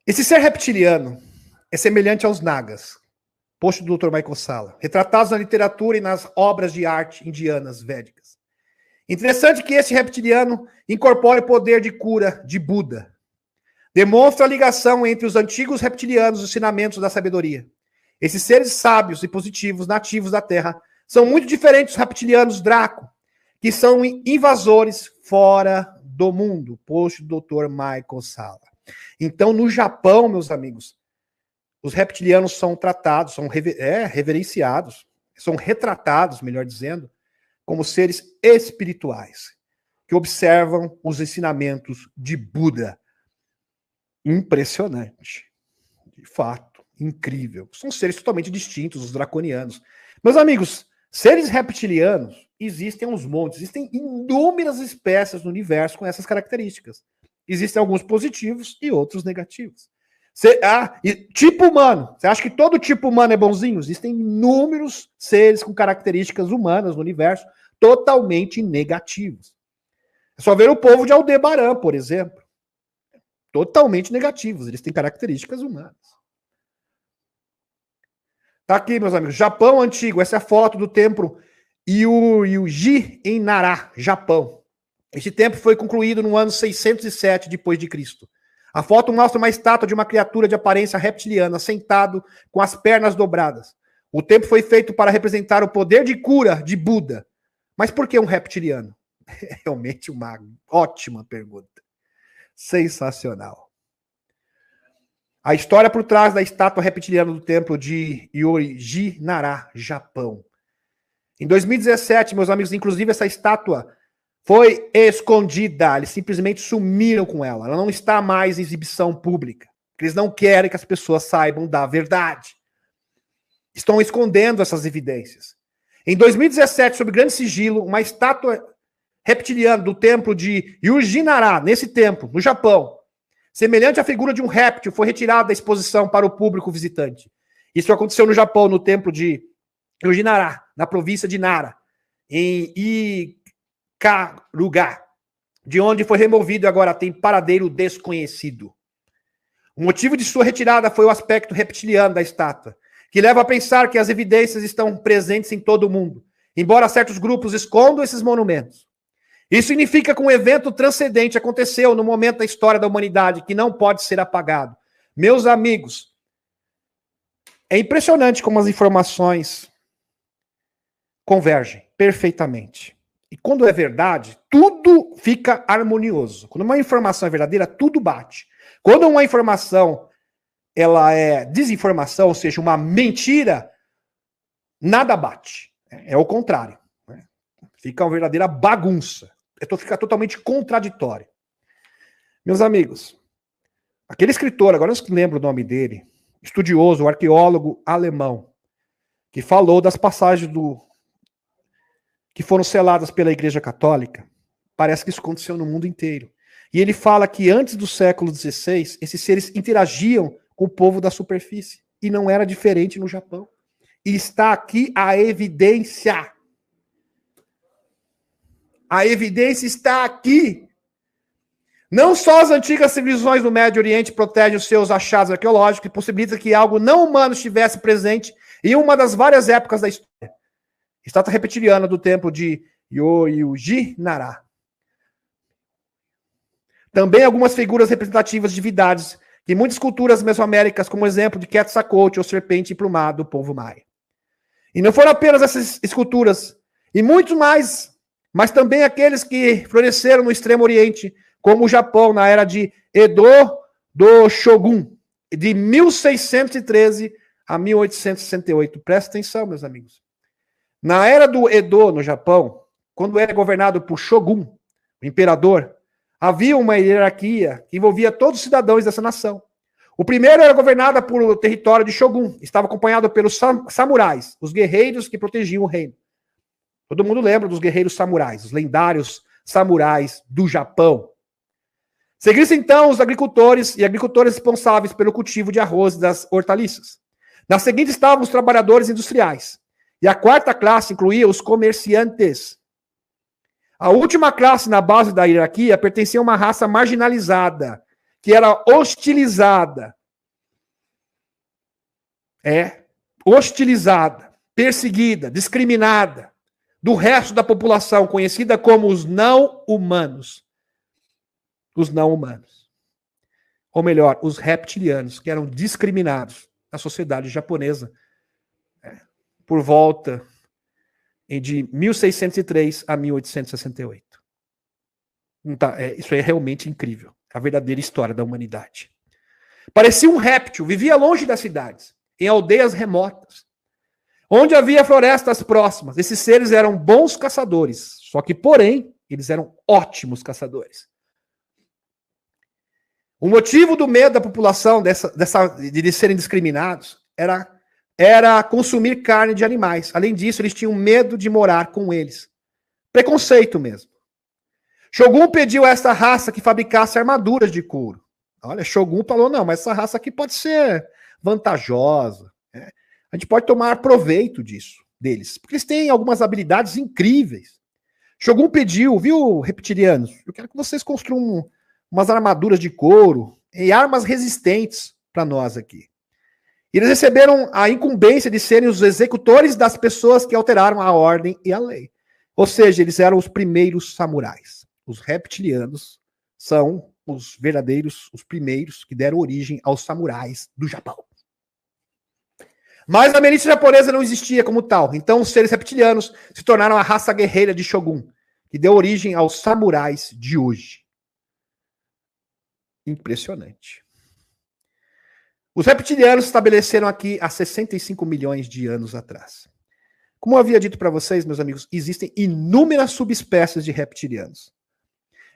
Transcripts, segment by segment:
Esse ser reptiliano é semelhante aos nagas, posto do Dr. Michael Salla, retratados na literatura e nas obras de arte indianas védicas. Interessante que esse reptiliano incorpore o poder de cura de Buda. Demonstra a ligação entre os antigos reptilianos e os ensinamentos da sabedoria. Esses seres sábios e positivos, nativos da Terra, são muito diferentes dos reptilianos Draco, que são invasores fora do mundo, posto do Dr. Michael Salla. Então, no Japão, meus amigos, os reptilianos são tratados, são reverenciados, são retratados, melhor dizendo, como seres espirituais, que observam os ensinamentos de Buda. Impressionante. De fato, incrível. São seres totalmente distintos dos draconianos. Meus amigos, seres reptilianos existem aos montes, existem inúmeras espécies no universo com essas características. Existem alguns positivos e outros negativos. Tipo humano. Você acha que todo tipo humano é bonzinho? Existem inúmeros seres com características humanas no universo totalmente negativos. É só ver o povo de Aldebaran, por exemplo. Totalmente negativos. Eles têm características humanas. Tá aqui, meus amigos. Japão antigo. Essa é a foto do templo Ryuji em Nara, Japão. Este templo foi concluído no ano 607 depois de Cristo. A foto mostra uma estátua de uma criatura de aparência reptiliana, sentado com as pernas dobradas. O templo foi feito para representar o poder de cura de Buda. Mas por que um reptiliano? É realmente uma ótima pergunta. Sensacional. A história por trás da estátua reptiliana do templo de Ryuji Nara, Japão. Em 2017, meus amigos, inclusive essa estátua foi escondida, eles simplesmente sumiram com ela. Ela não está mais em exibição pública. Eles não querem que as pessoas saibam da verdade. Estão escondendo essas evidências. Em 2017, sob grande sigilo, uma estátua reptiliana do templo de Yujinara, nesse templo, no Japão, semelhante à figura de um réptil, foi retirada da exposição para o público visitante. Isso aconteceu no Japão, no templo de Yujinara, na província de Nara, em Ikaruga, de onde foi removido e agora tem paradeiro desconhecido. O motivo de sua retirada foi o aspecto reptiliano da estátua, que leva a pensar que as evidências estão presentes em todo o mundo, embora certos grupos escondam esses monumentos. Isso significa que um evento transcendente aconteceu no momento da história da humanidade que não pode ser apagado. Meus amigos, é impressionante como as informações convergem perfeitamente. E quando é verdade, tudo fica harmonioso. Quando uma informação é verdadeira, tudo bate. Quando uma informação ela é desinformação, ou seja, uma mentira, nada bate. É o contrário. Né? Fica uma verdadeira bagunça. Fica totalmente contraditório. Meus amigos, aquele escritor, agora eu não lembro o nome dele, estudioso, arqueólogo alemão, que falou das passagens que foram seladas pela Igreja Católica, parece que isso aconteceu no mundo inteiro. E ele fala que antes do século XVI, esses seres interagiam com o povo da superfície. E não era diferente no Japão. E está aqui a evidência. A evidência está aqui. Não só as antigas civilizações do Médio Oriente protegem os seus achados arqueológicos e possibilitam que algo não humano estivesse presente em uma das várias épocas da história. Estátua reptiliana do templo de Ryuji Nara. Também algumas figuras representativas de divindades que muitas culturas mesoaméricas, como o exemplo de Quetzalcoatl ou serpente emplumada do povo maia. E não foram apenas essas esculturas, e muito mais, mas também aqueles que floresceram no Extremo Oriente, como o Japão, na era de Edo do Shogun, de 1613 a 1868. Presta atenção, meus amigos. Na era do Edo, no Japão, quando era governado por Shogun, o imperador, havia uma hierarquia que envolvia todos os cidadãos dessa nação. O primeiro era governado por o território de Shogun, estava acompanhado pelos samurais, os guerreiros que protegiam o reino. Todo mundo lembra dos guerreiros samurais, os lendários samurais do Japão. Seguiam-se então os agricultores e agricultores responsáveis pelo cultivo de arroz e das hortaliças. Na seguinte estavam os trabalhadores industriais. E a quarta classe incluía os comerciantes. A última classe na base da hierarquia pertencia a uma raça marginalizada, que era hostilizada, perseguida, discriminada do resto da população, conhecida como os não-humanos. Os não-humanos. Ou melhor, os reptilianos, que eram discriminados na sociedade japonesa por volta de 1603 a 1868. Isso é realmente incrível. A verdadeira história da humanidade. Parecia um réptil, vivia longe das cidades, em aldeias remotas, onde havia florestas próximas. Esses seres eram bons caçadores, só que, porém, eles eram ótimos caçadores. O motivo do medo da população de serem discriminados era consumir carne de animais. Além disso, eles tinham medo de morar com eles. Preconceito mesmo. Shogun pediu a essa raça que fabricasse armaduras de couro. Olha, Shogun falou, não, mas essa raça aqui pode ser vantajosa. A gente pode tomar proveito deles, porque eles têm algumas habilidades incríveis. Shogun pediu, viu, reptilianos, eu quero que vocês construam umas armaduras de couro e armas resistentes para nós aqui. E eles receberam a incumbência de serem os executores das pessoas que alteraram a ordem e a lei. Ou seja, eles eram os primeiros samurais. Os reptilianos são os primeiros que deram origem aos samurais do Japão. Mas a milícia japonesa não existia como tal. Então os seres reptilianos se tornaram a raça guerreira de Shogun, que deu origem aos samurais de hoje. Impressionante. Os reptilianos se estabeleceram aqui há 65 milhões de anos atrás. Como eu havia dito para vocês, meus amigos, existem inúmeras subespécies de reptilianos.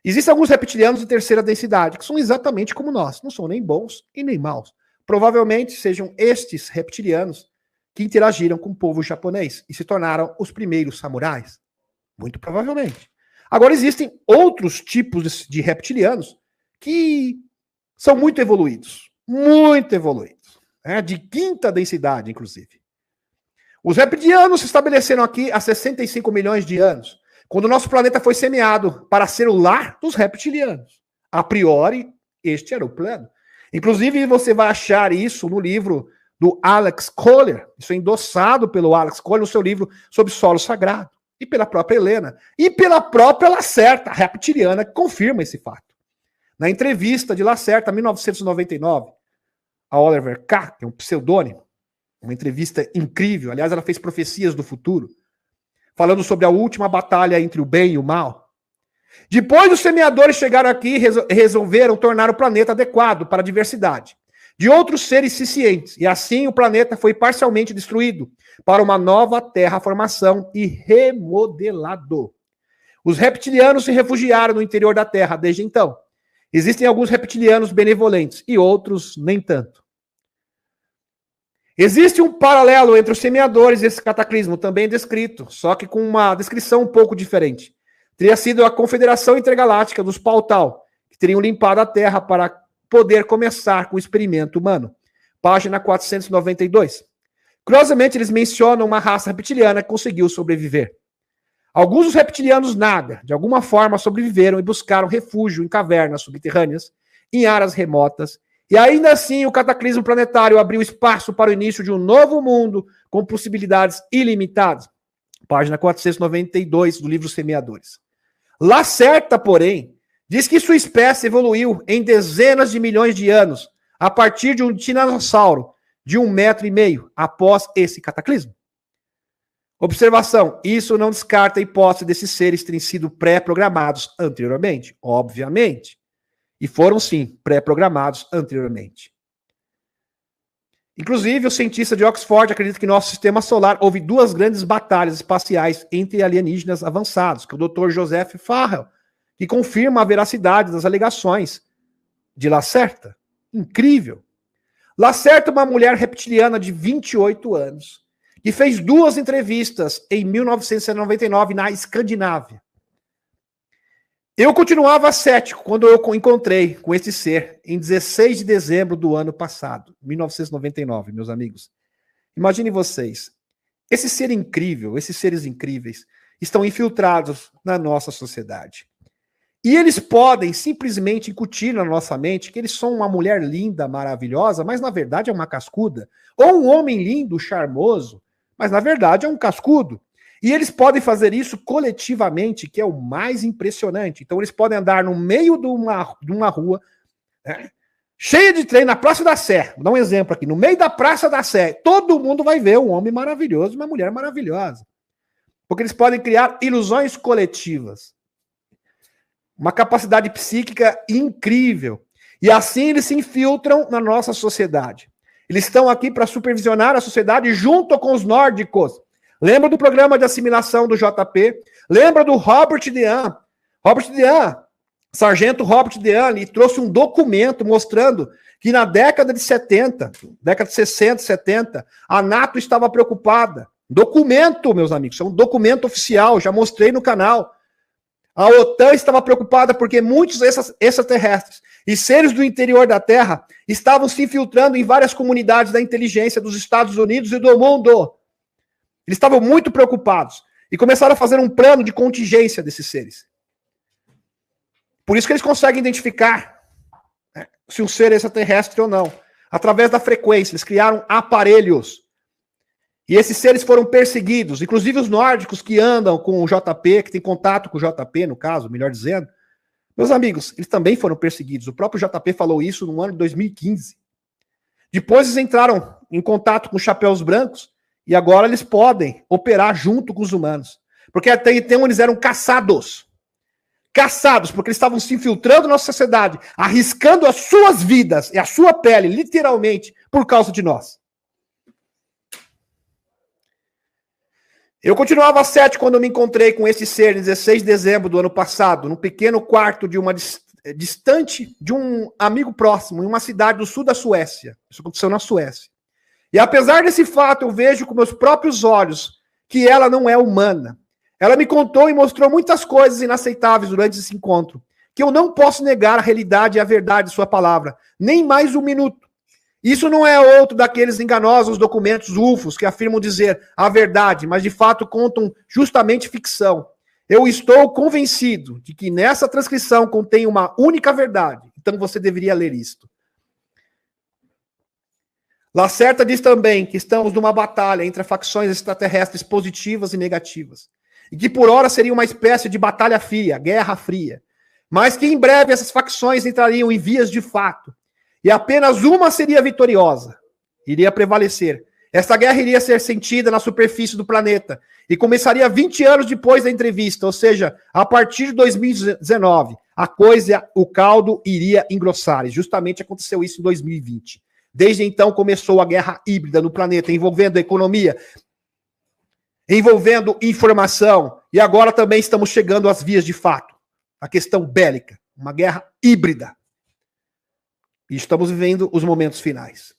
Existem alguns reptilianos de terceira densidade, que são exatamente como nós. Não são nem bons e nem maus. Provavelmente sejam estes reptilianos que interagiram com o povo japonês e se tornaram os primeiros samurais. Muito provavelmente. Agora, existem outros tipos de reptilianos que são muito evoluídos. Muito evoluídos. De quinta densidade, inclusive. Os reptilianos se estabeleceram aqui há 65 milhões de anos, quando o nosso planeta foi semeado para ser o lar dos reptilianos. A priori, este era o plano. Inclusive, você vai achar isso no livro do Alex Kohler. Isso é endossado pelo Alex Kohler no seu livro sobre solo sagrado. E pela própria Helena. E pela própria Lacerta, reptiliana, que confirma esse fato. Na entrevista de Lacerta, 1999, a Oliver K., que é um pseudônimo, uma entrevista incrível. Aliás, ela fez profecias do futuro, falando sobre a última batalha entre o bem e o mal. Depois, os semeadores chegaram aqui e resolveram tornar o planeta adequado para a diversidade de outros seres cientes. E assim o planeta foi parcialmente destruído para uma nova terraformação e remodelado. Os reptilianos se refugiaram no interior da Terra desde então. Existem alguns reptilianos benevolentes e outros nem tanto. Existe um paralelo entre os semeadores e esse cataclismo, também descrito, só que com uma descrição um pouco diferente. Teria sido a Confederação Intergaláctica dos Pautal, que teriam limpado a Terra para poder começar com o experimento humano. Página 492. Curiosamente, eles mencionam uma raça reptiliana que conseguiu sobreviver. Alguns dos reptilianos Naga, de alguma forma, sobreviveram e buscaram refúgio em cavernas subterrâneas, em áreas remotas, e ainda assim o cataclismo planetário abriu espaço para o início de um novo mundo com possibilidades ilimitadas. Página 492 do livro Semeadores. Lacerta, porém, diz que sua espécie evoluiu em dezenas de milhões de anos, a partir de um dinossauro de 1,5 metro após esse cataclismo. Observação, isso não descarta a hipótese desses seres terem sido pré-programados anteriormente, obviamente. E foram, sim, pré-programados anteriormente. Inclusive, o cientista de Oxford acredita que nosso sistema solar houve 2 grandes batalhas espaciais entre alienígenas avançados, que é o Dr. Joseph Farrell, que confirma a veracidade das alegações de Lacerta. Incrível. Lacerta é uma mulher reptiliana de 28 anos, que fez 2 entrevistas em 1999 na Escandinávia. Eu continuava cético quando eu encontrei com esse ser em 16 de dezembro do ano passado, 1999, meus amigos. Imaginem vocês, esse ser incrível, esses seres incríveis, estão infiltrados na nossa sociedade. E eles podem simplesmente incutir na nossa mente que eles são uma mulher linda, maravilhosa, mas na verdade é uma cascuda. Ou um homem lindo, charmoso, mas na verdade é um cascudo. E eles podem fazer isso coletivamente, que é o mais impressionante. Então eles podem andar no meio de uma rua, né, cheia de trem, na Praça da Sé. Vou dar um exemplo aqui. No meio da Praça da Sé, todo mundo vai ver um homem maravilhoso e uma mulher maravilhosa. Porque eles podem criar ilusões coletivas. Uma capacidade psíquica incrível. E assim eles se infiltram na nossa sociedade. Eles estão aqui para supervisionar a sociedade junto com os nórdicos. Lembra do programa de assimilação do JP? Lembra do Robert Dean? Robert Dean, sargento Robert Dean, ele trouxe um documento mostrando que na década de 70, década de 60, 70, a NATO estava preocupada. Documento, meus amigos, é um documento oficial, já mostrei no canal. A OTAN estava preocupada porque muitos extraterrestres e seres do interior da Terra estavam se infiltrando em várias comunidades da inteligência dos Estados Unidos e do mundo. Eles estavam muito preocupados e começaram a fazer um plano de contingência desses seres. Por isso que eles conseguem identificar, né, se um ser é extraterrestre ou não, através da frequência. Eles criaram aparelhos. E esses seres foram perseguidos, inclusive os nórdicos que andam com o JP, que tem contato com o JP, no caso, melhor dizendo. Meus amigos, eles também foram perseguidos. O próprio JP falou isso no ano de 2015. Depois eles entraram em contato com os chapéus brancos e agora eles podem operar junto com os humanos. Porque até então eles eram caçados. Caçados, porque eles estavam se infiltrando na sociedade, arriscando as suas vidas e a sua pele, literalmente, por causa de nós. Eu continuava cético quando eu me encontrei com esse ser em 16 de dezembro do ano passado, num pequeno quarto de uma distante de um amigo próximo, em uma cidade do sul da Suécia. Isso aconteceu na Suécia. E apesar desse fato, eu vejo com meus próprios olhos que ela não é humana. Ela me contou e mostrou muitas coisas inaceitáveis durante esse encontro, que eu não posso negar a realidade e a verdade de sua palavra, nem mais um minuto. Isso não é outro daqueles enganosos documentos UFOs que afirmam dizer a verdade, mas de fato contam justamente ficção. Eu estou convencido de que nessa transcrição contém uma única verdade, então você deveria ler isto. Lacerta diz também que estamos numa batalha entre facções extraterrestres positivas e negativas, e que por hora seria uma espécie de batalha fria, guerra fria, mas que em breve essas facções entrariam em vias de fato. E apenas uma seria vitoriosa, iria prevalecer. Esta guerra iria ser sentida na superfície do planeta e começaria 20 anos depois da entrevista, ou seja, a partir de 2019, a coisa, o caldo iria engrossar. E justamente aconteceu isso em 2020. Desde então começou a guerra híbrida no planeta, envolvendo a economia, envolvendo informação, e agora também estamos chegando às vias de fato. A questão bélica, uma guerra híbrida. E estamos vivendo os momentos finais.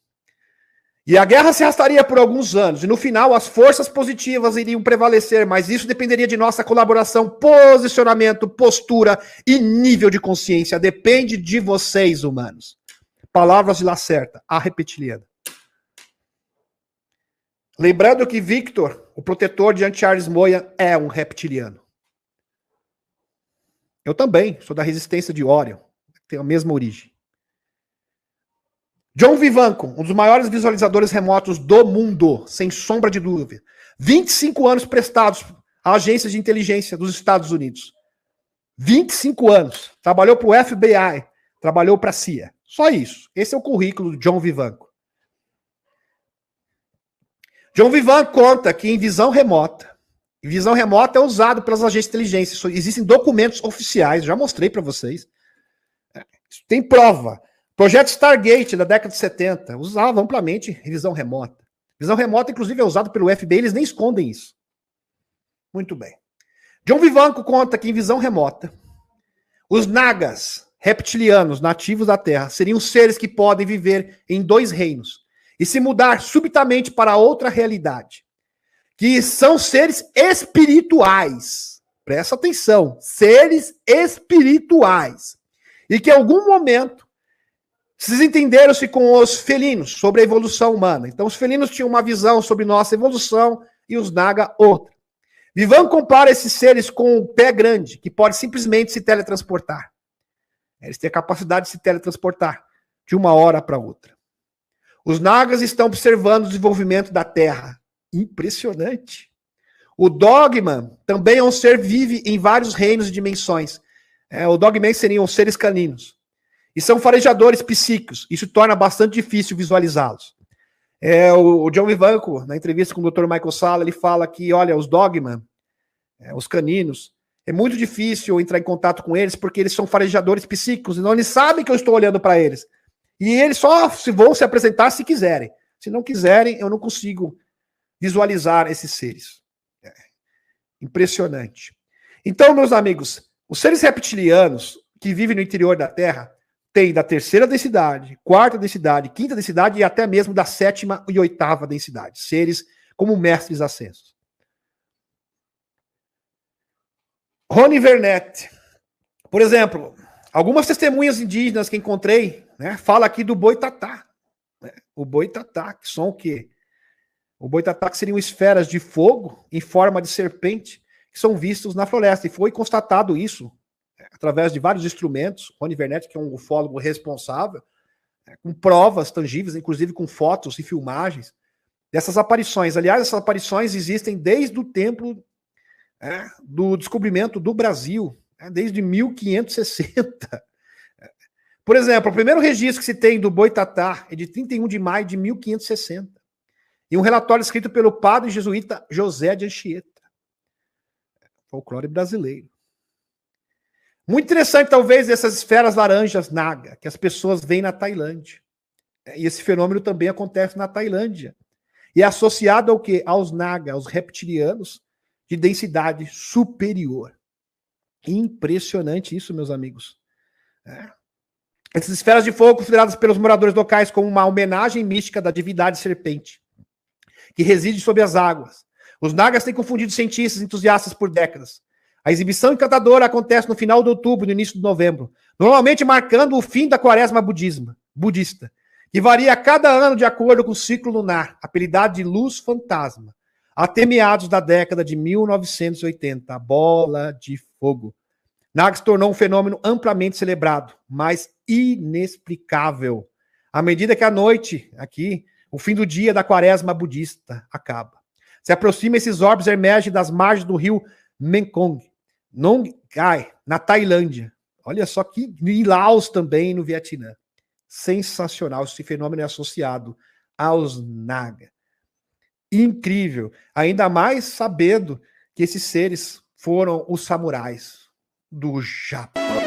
E a guerra se arrastaria por alguns anos, e no final as forças positivas iriam prevalecer, mas isso dependeria de nossa colaboração, posicionamento, postura e nível de consciência. Depende de vocês, humanos. Palavras de Lacerta, a reptiliana. Lembrando que Victor, o protetor de Jean-Charles Moya, é um reptiliano. Eu também, sou da resistência de Orion, tenho a mesma origem. John Vivanco, um dos maiores visualizadores remotos do mundo, sem sombra de dúvida. 25 anos prestados a agências de inteligência dos Estados Unidos. 25 anos. Trabalhou para o FBI, trabalhou para a CIA. Só isso. Esse é o currículo do John Vivanco. John Vivanco conta que em visão remota é usado pelas agências de inteligência. Existem documentos oficiais, já mostrei para vocês. Tem prova. Projeto Stargate, da década de 70, usava amplamente visão remota. Visão remota, inclusive, é usado pelo FBI, eles nem escondem isso. Muito bem. John Vivanco conta que em visão remota, os nagas reptilianos nativos da Terra seriam seres que podem viver em 2 reinos e se mudar subitamente para outra realidade, que são seres espirituais. Presta atenção, seres espirituais. E que em algum momento vocês entenderam-se com os felinos sobre a evolução humana. Então, os felinos tinham uma visão sobre nossa evolução e os Naga outra. Vivan compara esses seres com o pé grande, que pode simplesmente se teletransportar. Eles têm a capacidade de se teletransportar de uma hora para outra. Os Nagas estão observando o desenvolvimento da Terra. Impressionante. O Dogman também é um ser que vive em vários reinos e dimensões. O Dogman seriam os seres caninos. E são farejadores psíquicos. Isso torna bastante difícil visualizá-los. O John Vivanco, na entrevista com o Dr. Michael Salla, ele fala que, olha, os Dogman, os caninos, é muito difícil entrar em contato com eles porque eles são farejadores psíquicos, então eles sabem que eu estou olhando para eles. E eles só vão se apresentar se quiserem. Se não quiserem, eu não consigo visualizar esses seres. Impressionante. Então, meus amigos, os seres reptilianos que vivem no interior da Terra têm da terceira densidade, quarta densidade, quinta densidade e até mesmo da sétima e oitava densidade. Seres como mestres ascensos. Rony Vernet. Por exemplo, algumas testemunhas indígenas que encontrei, fala aqui do boitatá. O boitatá, que são o quê? O boitatá que seriam esferas de fogo em forma de serpente que são vistos na floresta. E foi constatado isso através de vários instrumentos. Rony Vernet, que é um ufólogo responsável, com provas tangíveis, inclusive com fotos e filmagens dessas aparições. Aliás, essas aparições existem desde o tempo do descobrimento do Brasil, desde 1560. Por exemplo, o primeiro registro que se tem do boitatá é de 31 de maio de 1560. E um relatório escrito pelo padre jesuíta José de Anchieta. Folclore brasileiro. Muito interessante, talvez, essas esferas laranjas naga, que as pessoas veem na Tailândia. E esse fenômeno também acontece na Tailândia. E é associado ao quê? Aos naga, aos reptilianos de densidade superior. Impressionante isso, meus amigos. Essas esferas de fogo consideradas pelos moradores locais como uma homenagem mística da divindade serpente, que reside sob as águas. Os nagas têm confundido cientistas e entusiastas por décadas. A exibição encantadora acontece no final de outubro, no início de novembro, normalmente marcando o fim da quaresma budista, que varia a cada ano de acordo com o ciclo lunar, apelidado de luz fantasma, até meados da década de 1980, a bola de fogo. Naga se tornou um fenômeno amplamente celebrado, mas inexplicável, à medida que a noite, aqui, o fim do dia da quaresma budista acaba. Se aproxima, esses orbes emergem das margens do rio Mekong, Nong Khai, na Tailândia. Olha só que em Laos também, no Vietnã. Sensacional, esse fenômeno é associado aos Naga. Incrível, ainda mais sabendo que esses seres foram os samurais do Japão.